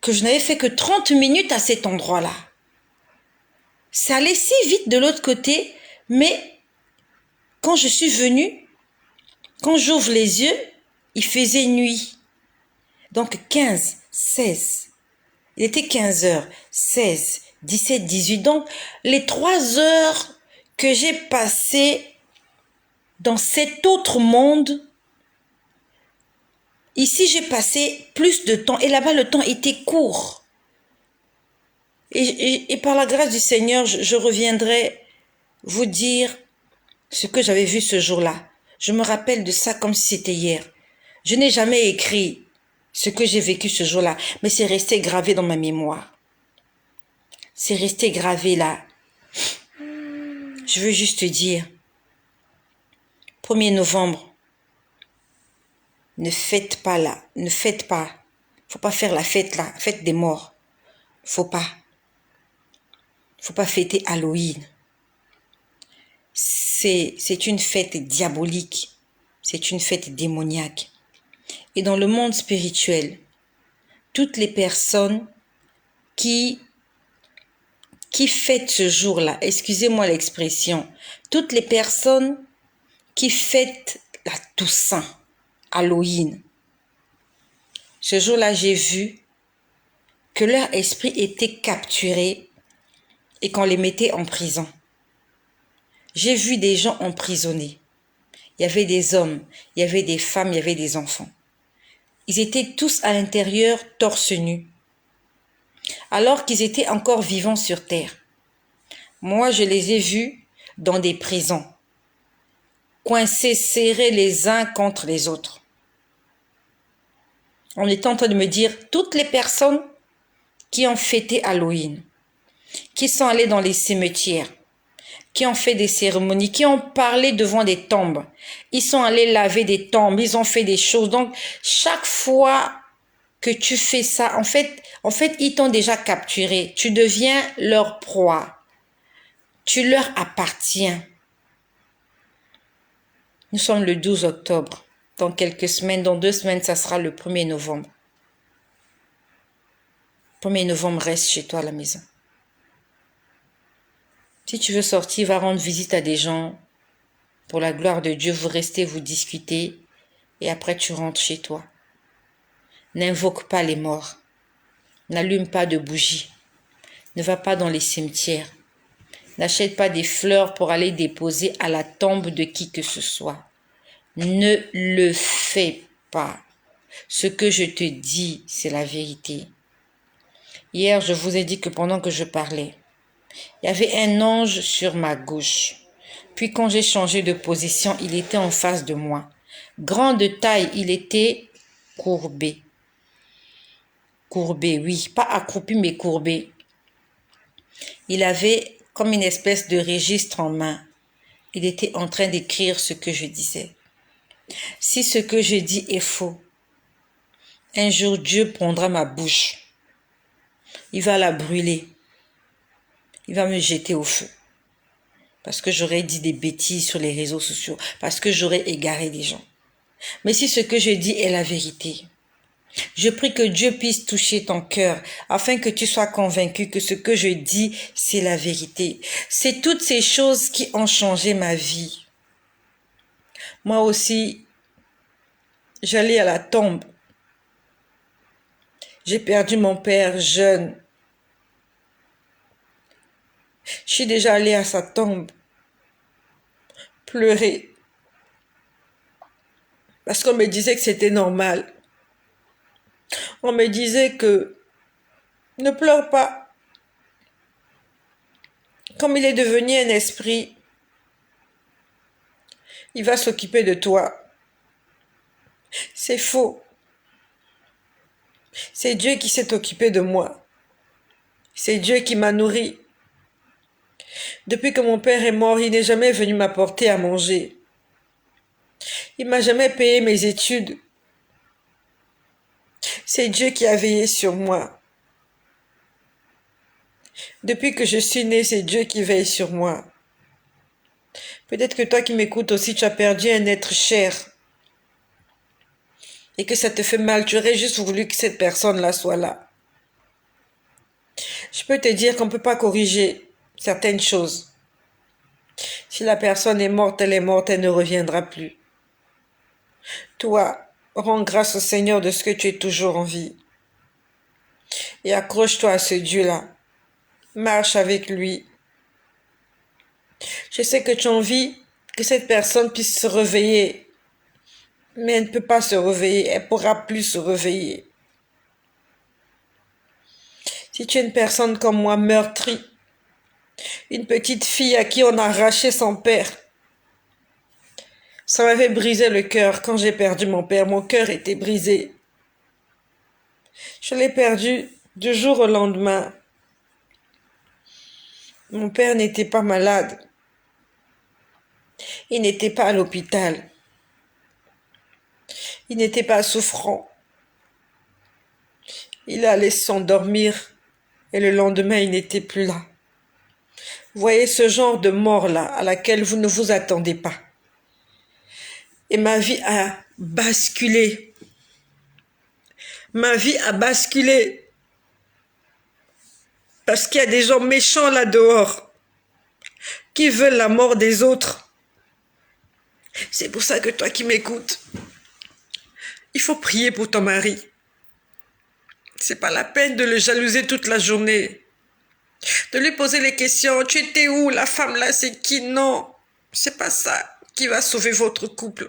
que je n'avais fait que 30 minutes à cet endroit-là. Ça allait si vite de l'autre côté, mais quand je suis venue, quand j'ouvre les yeux, il faisait nuit. Donc 15, 16. Il était 15 heures, 16, 17, 18. Donc les 3 heures que j'ai passées dans cet autre monde, ici j'ai passé plus de temps et là-bas le temps était court. Et par la grâce du Seigneur, je reviendrai vous dire ce que j'avais vu ce jour-là. Je me rappelle de ça comme si c'était hier. Je n'ai jamais écrit ce que j'ai vécu ce jour-là, mais c'est resté gravé dans ma mémoire. C'est resté gravé là. Je veux juste te dire, 1er novembre, ne faites pas là, ne faites pas. Faut pas faire la fête là, fête des morts. Faut pas. Faut pas fêter Halloween. C'est une fête diabolique. C'est une fête démoniaque. Et dans le monde spirituel, toutes les personnes qui fêtent ce jour-là, excusez-moi l'expression, toutes les personnes qui fêtent la Toussaint, Halloween, ce jour-là, j'ai vu que leur esprit était capturé et qu'on les mettait en prison. J'ai vu des gens emprisonnés. Il y avait des hommes, il y avait des femmes, il y avait des enfants. Ils étaient tous à l'intérieur, torse nu, alors qu'ils étaient encore vivants sur terre. Moi, je les ai vus dans des prisons, coincés, serrés les uns contre les autres. On était en train de me dire, toutes les personnes qui ont fêté Halloween, qui sont allées dans les cimetières, qui ont fait des cérémonies, qui ont parlé devant des tombes. Ils sont allés laver des tombes, ils ont fait des choses. Donc, chaque fois que tu fais ça, en fait, ils t'ont déjà capturé. Tu deviens leur proie. Tu leur appartiens. Nous sommes le 12 octobre. Dans quelques semaines, dans 2 semaines, ça sera le 1er novembre. 1er novembre, reste chez toi à la maison. Si tu veux sortir, va rendre visite à des gens. Pour la gloire de Dieu, vous restez, vous discutez. Et après, tu rentres chez toi. N'invoque pas les morts. N'allume pas de bougies. Ne va pas dans les cimetières. N'achète pas des fleurs pour aller déposer à la tombe de qui que ce soit. Ne le fais pas. Ce que je te dis, c'est la vérité. Hier, je vous ai dit que pendant que je parlais, il y avait un ange sur ma gauche. Puis quand j'ai changé de position, il était en face de moi. Grand de taille, il était courbé. Courbé, oui, pas accroupi, mais courbé. Il avait comme une espèce de registre en main. Il était en train d'écrire ce que je disais. Si ce que je dis est faux, un jour Dieu prendra ma bouche. Il va la brûler. Il va me jeter au feu. Parce que j'aurais dit des bêtises sur les réseaux sociaux. Parce que j'aurais égaré des gens. Mais si ce que je dis est la vérité, je prie que Dieu puisse toucher ton cœur afin que tu sois convaincu que ce que je dis, c'est la vérité. C'est toutes ces choses qui ont changé ma vie. Moi aussi, j'allais à la tombe. J'ai perdu mon père jeune. Je suis déjà allée à sa tombe pleurer. Parce qu'on me disait que c'était normal. On me disait que ne pleure pas. Comme il est devenu un esprit, il va s'occuper de toi. C'est faux. C'est Dieu qui s'est occupé de moi. C'est Dieu qui m'a nourri. Depuis que mon père est mort, il n'est jamais venu m'apporter à manger. Il m'a jamais payé mes études. C'est Dieu qui a veillé sur moi. Depuis que je suis née, c'est Dieu qui veille sur moi. Peut-être que toi qui m'écoutes aussi, tu as perdu un être cher et que ça te fait mal. Tu aurais juste voulu que cette personne-là soit là. Je peux te dire qu'on ne peut pas corriger certaines choses. Si la personne est morte, elle ne reviendra plus. Toi, rends grâce au Seigneur de ce que tu es toujours en vie. Et accroche-toi à ce Dieu-là. Marche avec lui. Je sais que tu as envie que cette personne puisse se réveiller. Mais elle ne peut pas se réveiller. Elle ne pourra plus se réveiller. Si tu es une personne comme moi, meurtrie, une petite fille à qui on a arraché son père, ça m'avait brisé le cœur quand j'ai perdu mon père. Mon cœur était brisé. Je l'ai perdu du jour au lendemain. Mon père n'était pas malade. Il n'était pas à l'hôpital. Il n'était pas souffrant. Il allait s'endormir et le lendemain, il n'était plus là. Vous voyez ce genre de mort-là à laquelle vous ne vous attendez pas. Et ma vie a basculé. Ma vie a basculé. Parce qu'il y a des gens méchants là dehors qui veulent la mort des autres. C'est pour ça que toi qui m'écoutes, il faut prier pour ton mari. C'est pas la peine de le jalouser toute la journée. De lui poser les questions. Tu étais où? La femme là, c'est qui? Non. C'est pas ça qui va sauver votre couple.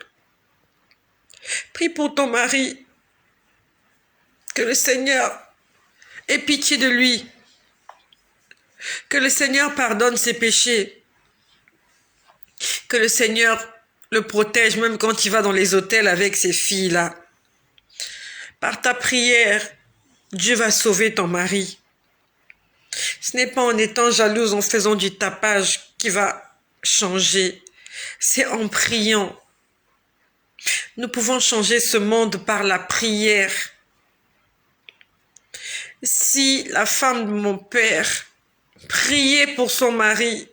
Prie pour ton mari. Que le Seigneur ait pitié de lui. Que le Seigneur pardonne ses péchés. Que le Seigneur le protège même quand il va dans les hôtels avec ses filles-là. Par ta prière, Dieu va sauver ton mari. Ce n'est pas en étant jalouse, en faisant du tapage qui va changer. C'est en priant. Nous pouvons changer ce monde par la prière. Si la femme de mon père priait pour son mari,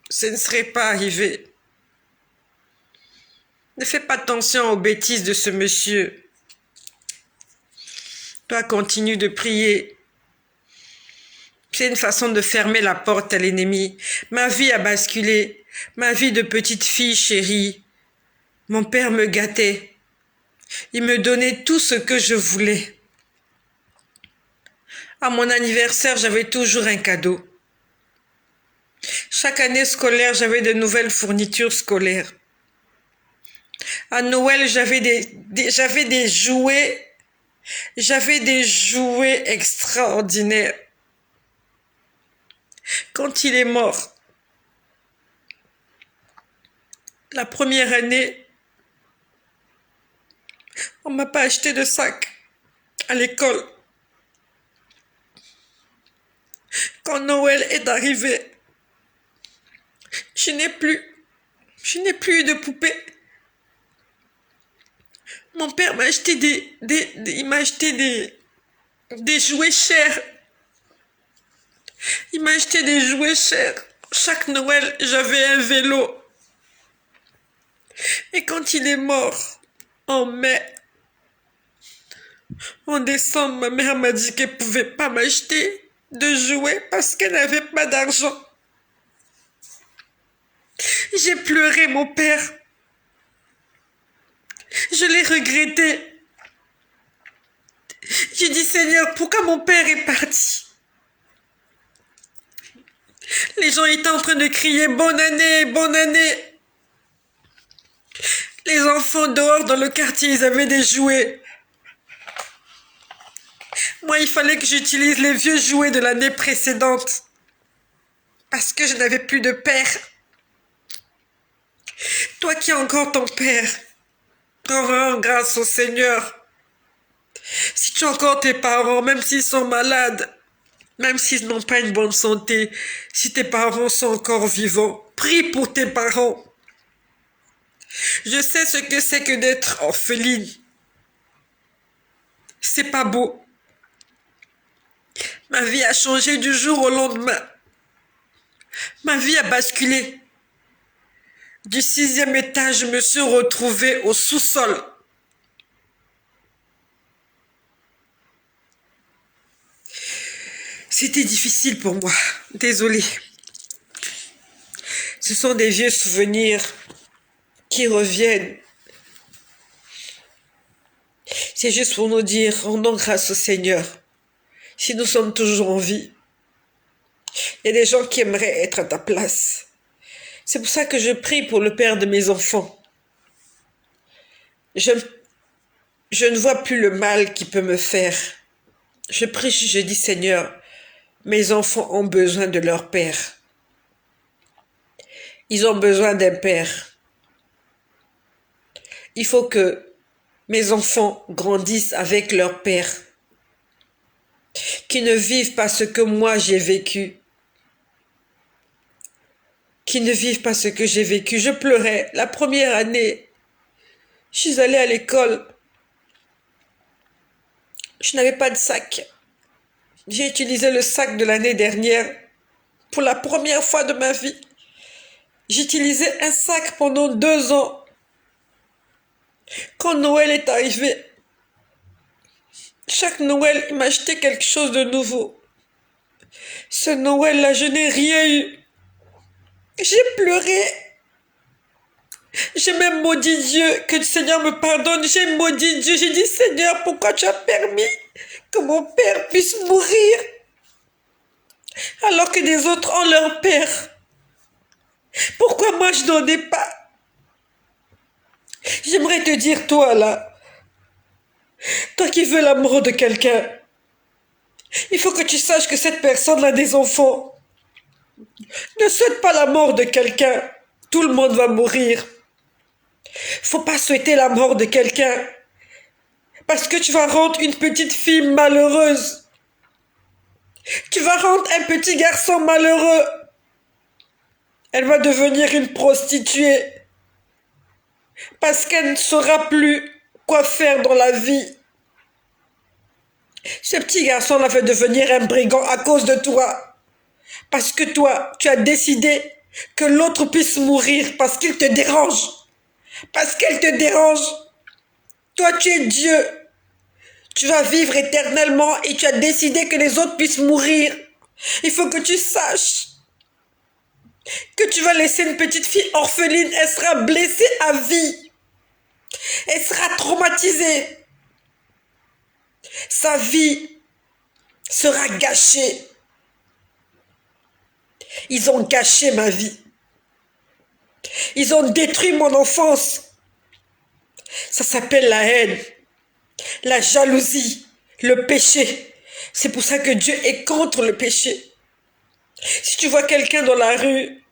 ce ne serait pas arrivé. Ne fais pas attention aux bêtises de ce monsieur. Toi, continue de prier. C'est une façon de fermer la porte à l'ennemi. Ma vie a basculé. Ma vie de petite fille chérie. Mon père me gâtait. Il me donnait tout ce que je voulais. À mon anniversaire, j'avais toujours un cadeau. Chaque année scolaire, j'avais de nouvelles fournitures scolaires. À Noël, j'avais des jouets. J'avais des jouets extraordinaires. Quand il est mort, la première année, on m'a pas acheté de sac à l'école. Quand Noël est arrivé, je n'ai plus eu de poupée. Mon père m'a acheté des jouets chers. Il m'a acheté des jouets chers. Chaque Noël, j'avais un vélo. Et quand il est mort, en mai, en décembre, ma mère m'a dit qu'elle ne pouvait pas m'acheter de jouets parce qu'elle n'avait pas d'argent. J'ai pleuré mon père. Je l'ai regretté. J'ai dit, Seigneur, pourquoi mon père est parti? Les gens étaient en train de crier, bonne année, bonne année. Les enfants dehors dans le quartier, ils avaient des jouets. Moi, il fallait que j'utilise les vieux jouets de l'année précédente. Parce que je n'avais plus de père. Toi qui as encore ton père, Rends grâce au Seigneur. Si tu as encore tes parents, même s'ils sont malades, même s'ils n'ont pas une bonne santé, si tes parents sont encore vivants, prie pour tes parents. Je sais ce que c'est que d'être orpheline. C'est pas beau. Ma vie a changé du jour au lendemain. Ma vie a basculé. Du 6e étage, je me suis retrouvée au sous-sol. C'était difficile pour moi. Désolée. Ce sont des vieux souvenirs qui reviennent. C'est juste pour nous dire, rendons grâce au Seigneur. Si nous sommes toujours en vie, il y a des gens qui aimeraient être à ta place. C'est pour ça que je prie pour le père de mes enfants. Je ne vois plus le mal qui peut me faire. Je prie, je dis Seigneur, mes enfants ont besoin de leur père. Ils ont besoin d'un père. Il faut que mes enfants grandissent avec leur père. Qu'ils ne vivent pas ce que moi j'ai vécu. Qu'ils ne vivent pas ce que j'ai vécu. Je pleurais la première année. Je suis allée à l'école. Je n'avais pas de sac. J'ai utilisé le sac de l'année dernière pour la première fois de ma vie. J'ai utilisé un sac pendant 2 ans. Quand Noël est arrivé, chaque Noël, il m'achetait quelque chose de nouveau. Ce Noël-là, je n'ai rien eu. J'ai pleuré. J'ai même maudit Dieu, que le Seigneur me pardonne. J'ai maudit Dieu. J'ai dit, Seigneur, pourquoi tu as permis que mon père puisse mourir alors que les autres ont leur père? Pourquoi moi je n'en ai pas? J'aimerais te dire, toi là, toi qui veux la mort de quelqu'un, il faut que tu saches que cette personne a des enfants. Ne souhaite pas la mort de quelqu'un. Tout le monde va mourir. Faut pas souhaiter la mort de quelqu'un. Parce que tu vas rendre une petite fille malheureuse. Tu vas rendre un petit garçon malheureux. Elle va devenir une prostituée. Parce qu'elle ne saura plus quoi faire dans la vie. Ce petit garçon l'a fait devenir un brigand à cause de toi. Parce que toi, tu as décidé que l'autre puisse mourir parce qu'il te dérange. Parce qu'elle te dérange. Toi, tu es Dieu. Tu vas vivre éternellement et tu as décidé que les autres puissent mourir. Il faut que tu saches que tu vas laisser une petite fille orpheline. Elle sera blessée à vie. Elle sera traumatisée. Sa vie sera gâchée. Ils ont gâché ma vie. Ils ont détruit mon enfance. Ça s'appelle la haine, la jalousie, le péché. C'est pour ça que Dieu est contre le péché. Si tu vois quelqu'un dans la rue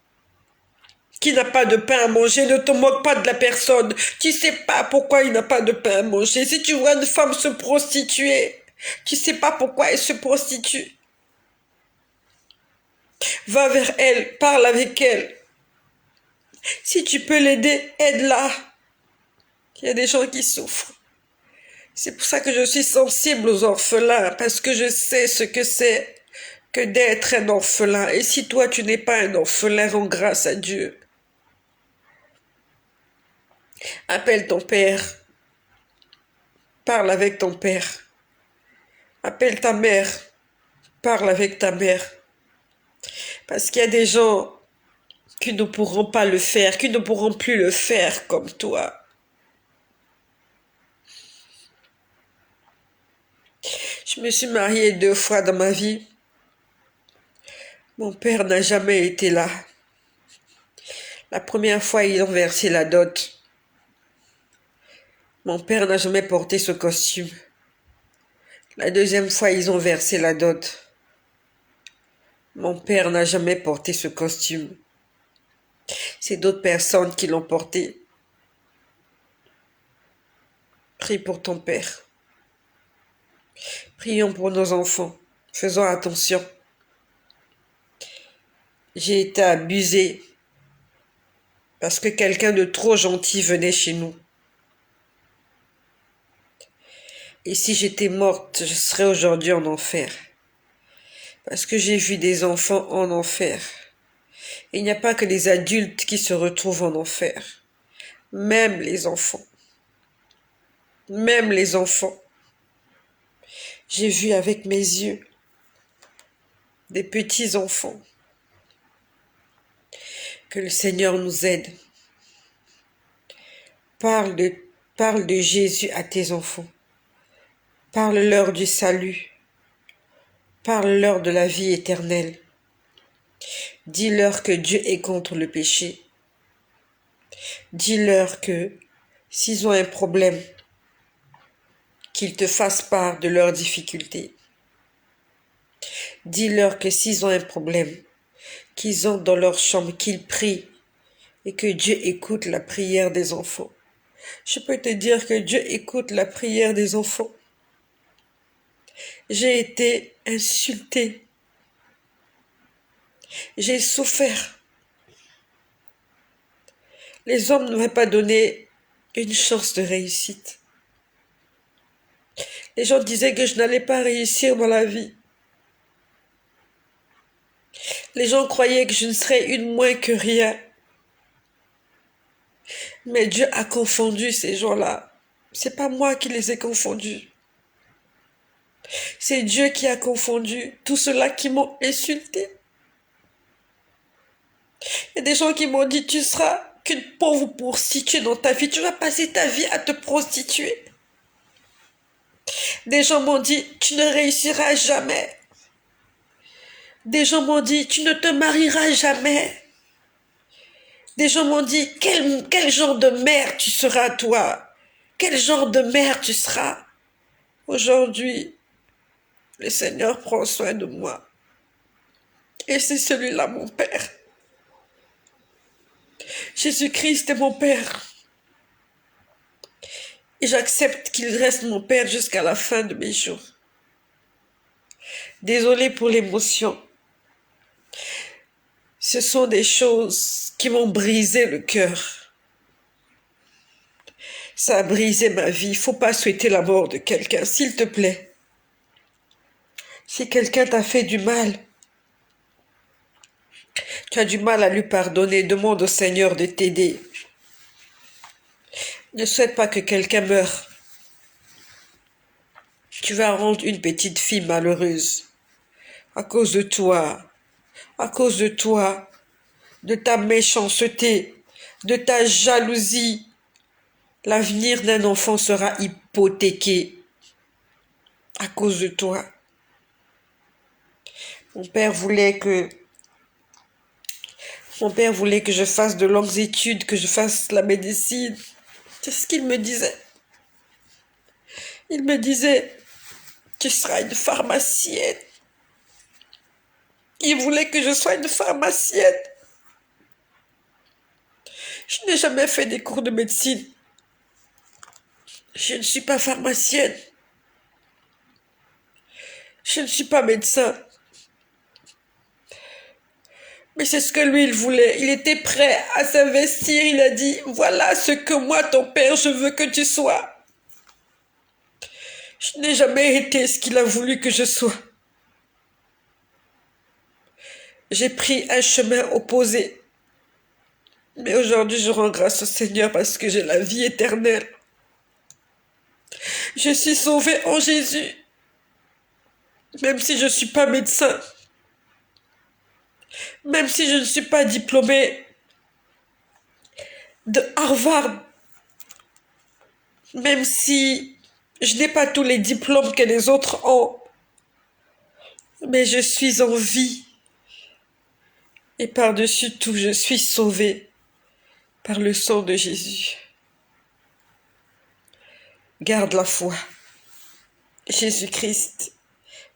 qui n'a pas de pain à manger, ne te moque pas de la personne. Tu sais pas pourquoi il n'a pas de pain à manger. Si tu vois une femme se prostituer, tu sais pas pourquoi elle se prostitue. Va vers elle, parle avec elle. Si tu peux l'aider, aide-la. Il y a des gens qui souffrent. C'est pour ça que je suis sensible aux orphelins, parce que je sais ce que c'est que d'être un orphelin. Et si toi, tu n'es pas un orphelin, rends grâce à Dieu. Appelle ton père. Parle avec ton père. Appelle ta mère. Parle avec ta mère. Parce qu'il y a des gens qui ne pourront pas le faire, qui ne pourront plus le faire comme toi. Je me suis mariée 2 fois dans ma vie. Mon père n'a jamais été là. La première fois, ils ont versé la dot. Mon père n'a jamais porté ce costume. La deuxième fois, ils ont versé la dot. Mon père n'a jamais porté ce costume. C'est d'autres personnes qui l'ont porté. Prie pour ton père. Prions pour nos enfants. Faisons attention. J'ai été abusée parce que quelqu'un de trop gentil venait chez nous. Et si j'étais morte, je serais aujourd'hui en enfer. Parce que j'ai vu des enfants en enfer. Il n'y a pas que les adultes qui se retrouvent en enfer. Même les enfants. Même les enfants. J'ai vu avec mes yeux des petits enfants. Que le Seigneur nous aide. Parle de Jésus à tes enfants. Parle-leur du salut. Parle-leur de la vie éternelle. Dis-leur que Dieu est contre le péché. Dis-leur que s'ils ont un problème, qu'ils te fassent part de leurs difficultés. Dis-leur que s'ils ont un problème, qu'ils entrent dans leur chambre, qu'ils prient et que Dieu écoute la prière des enfants. Je peux te dire que Dieu écoute la prière des enfants. J'ai été insultée. J'ai souffert. Les hommes ne m'ont pas donné une chance de réussite. Les gens disaient que je n'allais pas réussir dans la vie. Les gens croyaient que je ne serais une moins que rien. Mais Dieu a confondu ces gens-là. C'est pas moi qui les ai confondus. C'est Dieu qui a confondu tous ceux-là qui m'ont insulté. Il y a des gens qui m'ont dit, tu seras qu'une pauvre prostituée dans ta vie. Tu vas passer ta vie à te prostituer. Des gens m'ont dit, tu ne réussiras jamais. Des gens m'ont dit, tu ne te marieras jamais. Des gens m'ont dit, quel genre de mère tu seras toi? Quel genre de mère tu seras? Aujourd'hui, le Seigneur prend soin de moi. Et c'est celui-là mon Père. Jésus-Christ est mon Père. Et j'accepte qu'il reste mon Père jusqu'à la fin de mes jours. Désolée pour l'émotion. Ce sont des choses qui m'ont brisé le cœur. Ça a brisé ma vie. Il ne faut pas souhaiter la mort de quelqu'un, s'il te plaît. Si quelqu'un t'a fait du mal, tu as du mal à lui pardonner, demande au Seigneur de t'aider. Ne souhaite pas que quelqu'un meure. Tu vas rendre une petite fille malheureuse à cause de toi, de ta méchanceté, de ta jalousie. L'avenir d'un enfant sera hypothéqué à cause de toi. Mon père voulait que je fasse de longues études, que je fasse la médecine. C'est ce qu'il me disait. Il me disait, tu seras une pharmacienne. Il voulait que je sois une pharmacienne. Je n'ai jamais fait des cours de médecine. Je ne suis pas pharmacienne. Je ne suis pas médecin. Mais c'est ce que lui, il voulait. Il était prêt à s'investir. Il a dit, voilà ce que moi, ton père, je veux que tu sois. Je n'ai jamais été ce qu'il a voulu que je sois. J'ai pris un chemin opposé. Mais aujourd'hui, je rends grâce au Seigneur parce que j'ai la vie éternelle. Je suis sauvée en Jésus. Même si je ne suis pas médecin. Même si je ne suis pas diplômée de Harvard. Même si je n'ai pas tous les diplômes que les autres ont. Mais je suis en vie. Et par-dessus tout, je suis sauvée par le sang de Jésus. Garde la foi. Jésus-Christ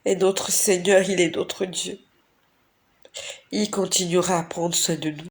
est notre Seigneur, il est notre Dieu. Il continuera à prendre soin de nous.